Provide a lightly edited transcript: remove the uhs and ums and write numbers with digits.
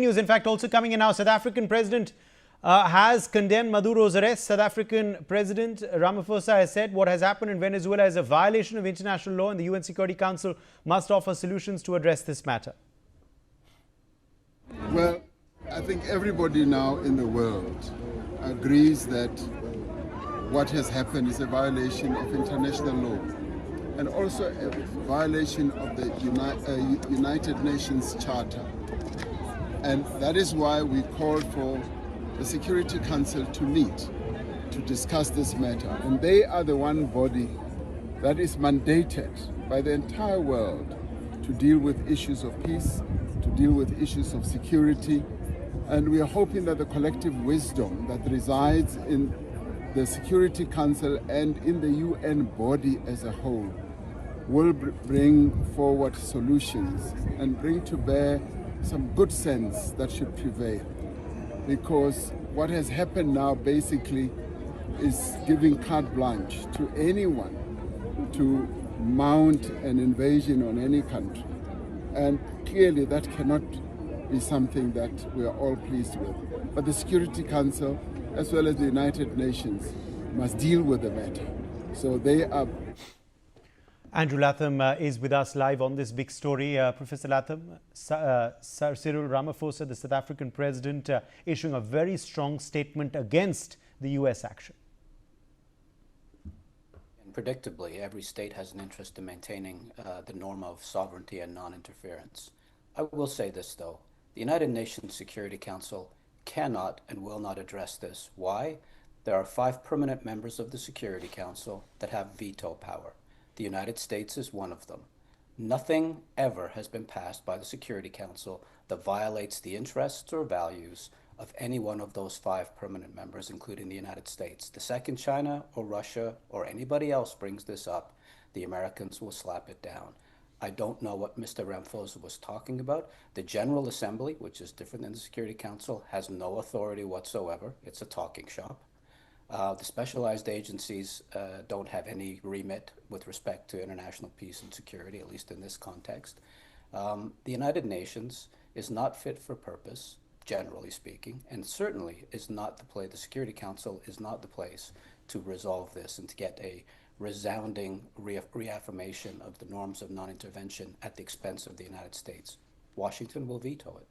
News, in fact, also coming in now. South African president has condemned Maduro's arrest. South African President Ramaphosa has said what has happened in Venezuela is a violation of international law and the UN Security Council must offer solutions to address this matter. Well, I think everybody now in the world agrees that what has happened is a violation of international law and also a violation of the United Nations Charter. And that is why we called for the Security Council to meet to discuss this matter. And they are the one body that is mandated by the entire world to deal with issues of peace, to deal with issues of security. And we are hoping that the collective wisdom that resides in the Security Council and in the UN body as a whole will bring forward solutions and bring to bear some good sense that should prevail. Because what has happened now basically is giving carte blanche to anyone to mount an invasion on any country. And clearly that cannot be something that we are all pleased with. But the Security Council, as well as the United Nations, must deal with the matter. So they are... Andrew Latham is with us live on this big story. Professor Latham, Cyril Ramaphosa, the South African president, issuing a very strong statement against the US action. And predictably, every state has an interest in maintaining the norm of sovereignty and non-interference. I will say this, though. The United Nations Security Council cannot and will not address this. Why? There are 5 permanent members of the Security Council that have veto power. The United States is one of them. Nothing ever has been passed by the Security Council that violates the interests or values of any one of those 5 permanent members, including the United States. The second China or Russia or anybody else brings this up, the Americans will slap it down. I don't know what Mr. Ramaphosa was talking about. The General Assembly, which is different than the Security Council, has no authority whatsoever. It's a talking shop. The specialized agencies don't have any remit with respect to international peace and security, at least in this context. The United Nations is not fit for purpose, generally speaking, and certainly is not the Security Council is not the place to resolve this and to get a resounding reaffirmation of the norms of non-intervention at the expense of the United States. Washington will veto it.